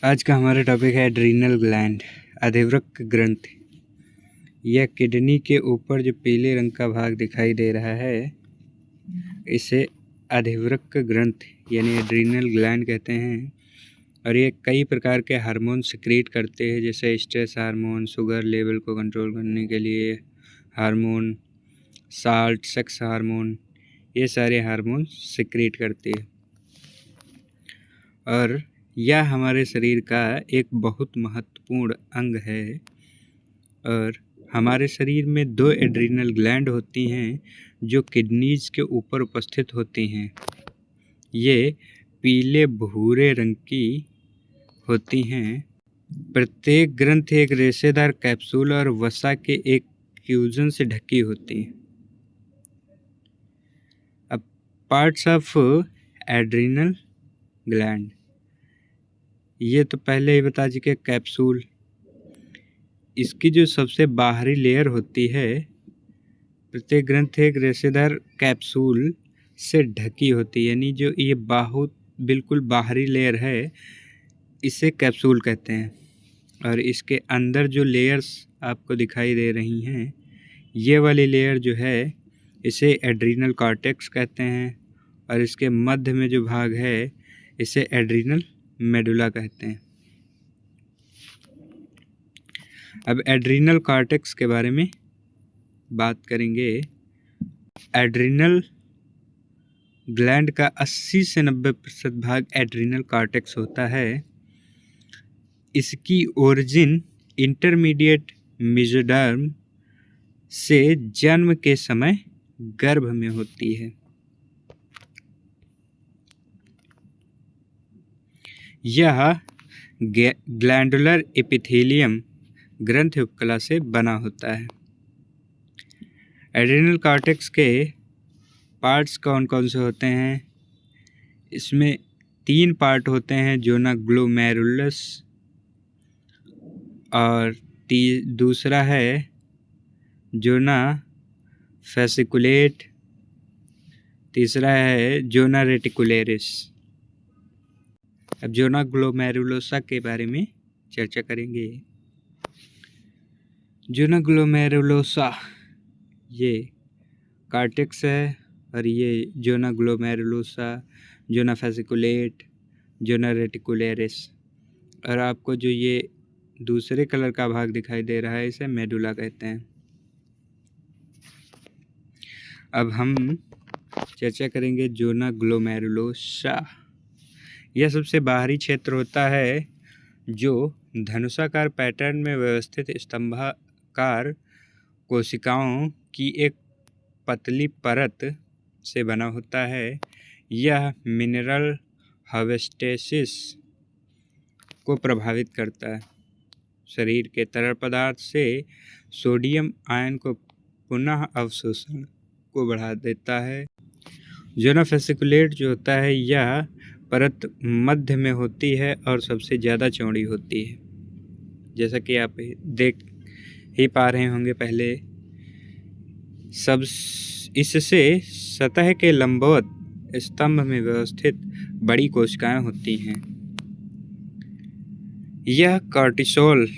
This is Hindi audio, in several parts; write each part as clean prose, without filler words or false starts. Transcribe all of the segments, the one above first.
आज का हमारा टॉपिक है एड्रीनल ग्लैंड, अधिवृक्क ग्रंथि। यह किडनी के ऊपर जो पीले रंग का भाग दिखाई दे रहा है, इसे अधिवृक्क ग्रंथि यानी एड्रीनल ग्लैंड कहते हैं। और ये कई प्रकार के हार्मोन सिक्रीट करते हैं, जैसे स्ट्रेस हार्मोन, शुगर लेवल को कंट्रोल करने के लिए हार्मोन, साल्ट, सेक्स हार्मोन, ये सारे हार्मोन सिक्रीट करते हैं। और यह हमारे शरीर का एक बहुत महत्वपूर्ण अंग है। और हमारे शरीर में 2 एड्रीनल ग्लैंड होती हैं जो किडनीज के ऊपर उपस्थित होती हैं। ये पीले भूरे रंग की होती हैं। प्रत्येक ग्रंथि एक रेशेदार कैप्सूल और वसा के एक फ्यूजन से ढकी होती है। अब पार्ट्स ऑफ एड्रीनल ग्लैंड, ये तो पहले ही बता चुके, कैप्सूल। इसकी जो सबसे बाहरी लेयर होती है, प्रत्येक ग्रंथि एक रेशेदार कैप्सूल से ढकी होती है, यानी जो ये बिल्कुल बाहरी लेयर है, इसे कैप्सूल कहते हैं। और इसके अंदर जो लेयर्स आपको दिखाई दे रही हैं, ये वाली लेयर जो है, इसे एड्रीनल कॉर्टेक्स कहते हैं। और इसके मध्य में जो भाग है, इसे एड्रीनल मेडुला कहते हैं। अब एड्रीनल कॉर्टेक्स के बारे में बात करेंगे। एड्रीनल ग्लैंड का 80 से 90% भाग एड्रीनल कॉर्टेक्स होता है। इसकी ओरिजिन इंटरमीडिएट मेसोडर्म से जन्म के समय गर्भ में होती है। यह ग्लैंडुलर एपिथेलियम ग्रंथि उपकला से बना होता है। एड्रीनल कॉर्टेक्स के पार्ट्स कौन कौन से होते हैं? इसमें 3 पार्ट होते हैं, जोना ग्लोमेरुलस, और दूसरा है जोना फेसिकुलेट, तीसरा है जोना रेटिकुलेरिस। अब जोना ग्लोमेरुलोसा के बारे में चर्चा करेंगे। जोना ग्लोमेरुलोसा ये कॉर्टेक्स है, और ये जोना ग्लोमेरुलोसा, जोना फेसिकुलेट, जोना रेटिकुलेरिस। और आपको जो ये दूसरे कलर का भाग दिखाई दे रहा है, इसे मेडुला कहते हैं। अब हम चर्चा करेंगे जोना ग्लोमेरुलोसा। यह सबसे बाहरी क्षेत्र होता है जो धनुषाकार पैटर्न में व्यवस्थित स्तंभाकार कोशिकाओं की एक पतली परत से बना होता है। यह मिनरल होमेोस्टेसिस को प्रभावित करता है। शरीर के तरल पदार्थ से सोडियम आयन को पुनः अवशोषण को बढ़ा देता है। जोना फेसिकुलेट जो होता है, यह परत मध्य में होती है और सबसे ज़्यादा चौड़ी होती है। जैसा कि आप देख ही पा रहे होंगे पहले, सब इससे सतह के लंबवत स्तंभ में व्यवस्थित बड़ी कोशिकाएं होती हैं। यह कॉर्टिसोल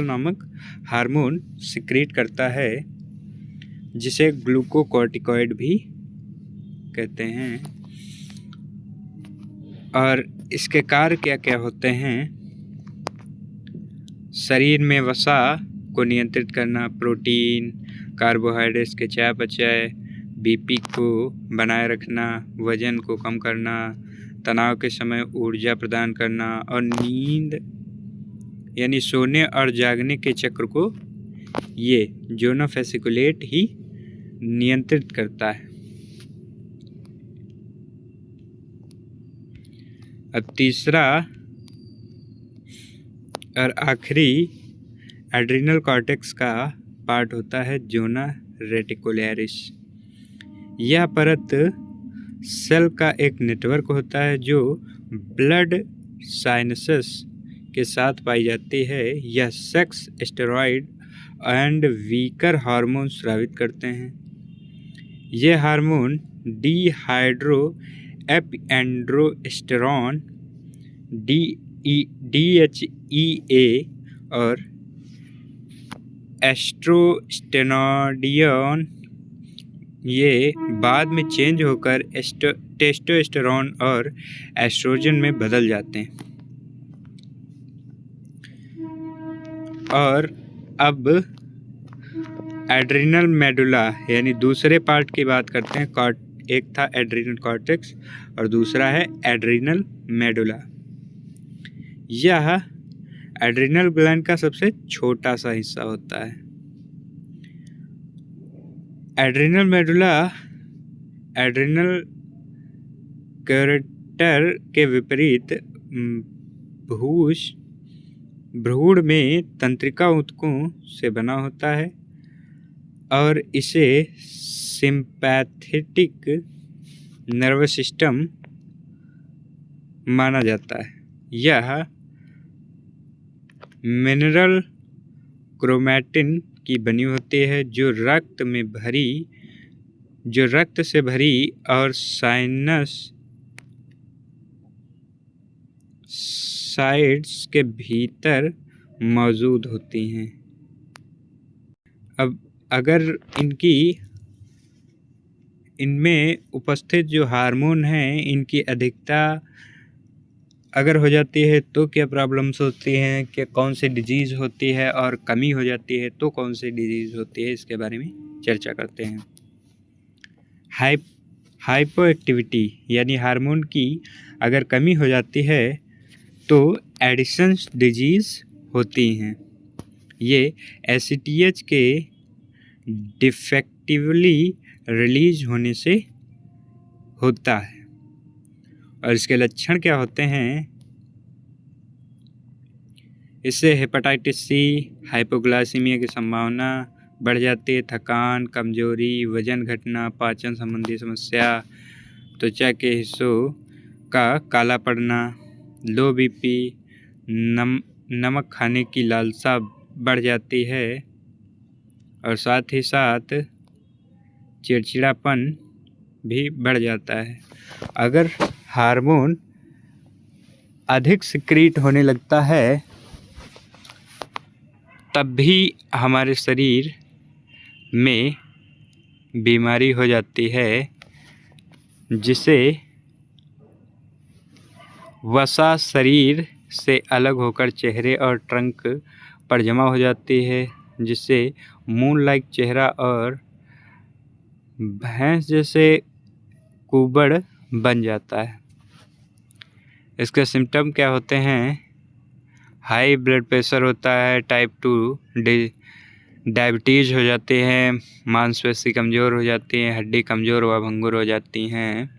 नामक हार्मोन सिक्रीट करता है, जिसे ग्लूकोकॉर्टिकॉइड भी कहते हैं। और इसके कार्य क्या क्या होते हैं? शरीर में वसा को नियंत्रित करना, प्रोटीन, कार्बोहाइड्रेट्स के चयापचय, बीपी को बनाए रखना, वजन को कम करना, तनाव के समय ऊर्जा प्रदान करना, और नींद यानी सोने और जागने के चक्र को ये जोना फेसिकुलेट ही नियंत्रित करता है। अब तीसरा और आखिरी एड्रीनल कॉर्टेक्स का पार्ट होता है जोना रेटिकुलेरिस। यह परत सेल का एक नेटवर्क होता है जो ब्लड साइनसेस के साथ पाई जाती है। यह sex, steroid and weaker hormone स्रावित करते हैं। ये हार्मोन डिहाइड्रो एपिएंड्रोस्टेरोन DHEA और एस्ट्रोस्टेरॉन ये बाद में चेंज होकर टेस्टोस्टेरोन और एस्ट्रोजन में बदल जाते हैं। और अब एड्रिनल मेडुला यानी दूसरे पार्ट की बात करते हैं। एक था एड्रिनल कॉर्टेक्स और दूसरा है एड्रिनल मेडुला। यह एड्रिनल ग्लैंड का सबसे छोटा सा हिस्सा होता है। एड्रिनल मेडुला एड्रिनल कैरेक्टर के विपरीत भ्रूण में तंत्रिका ऊतकों से बना होता है और इसे सिंपैथेटिक नर्वस सिस्टम माना जाता है। यह मिनरल क्रोमैटिन की बनी होती है जो रक्त से भरी और साइड्स के भीतर मौजूद होती हैं। अब अगर इनमें उपस्थित जो हार्मोन हैं इनकी अधिकता अगर हो जाती है तो क्या प्रॉब्लम्स होती हैं, कि कौन सी डिजीज़ होती है, और कमी हो जाती है तो कौन सी डिजीज़ होती है, इसके बारे में चर्चा करते हैं। हाइपोएक्टिविटी यानी हार्मोन की अगर कमी हो जाती है तो एडिशन्स डिजीज़ होती हैं। ये एसीटीएच के डिफेक्टिवली रिलीज होने से होता है। और इसके लक्षण क्या होते हैं? इससे हेपेटाइटिस सी, हाइपोग्लाइसीमिया की संभावना बढ़ जाती है, थकान, कमजोरी, वजन घटना, पाचन संबंधी समस्या, त्वचा के हिस्सों का काला पड़ना, लो बीपी, नमक खाने की लालसा बढ़ जाती है और साथ ही साथ चिड़चिड़ापन भी बढ़ जाता है। अगर हार्मोन अधिक सिक्रीट होने लगता है तब भी हमारे शरीर में बीमारी हो जाती है, जिसे वसा शरीर से अलग होकर चेहरे और ट्रंक पर जमा हो जाती है, जिससे मून लाइक चेहरा और भैंस जैसे कुबड़ बन जाता है। इसके सिम्टम क्या होते हैं? हाई ब्लड प्रेशर होता है, टाइप 2 डायबिटीज़ हो जाते हैं, मांसपेशी कमज़ोर हो जाती हैं, हड्डी कमज़ोर व भंगुर हो जाती हैं।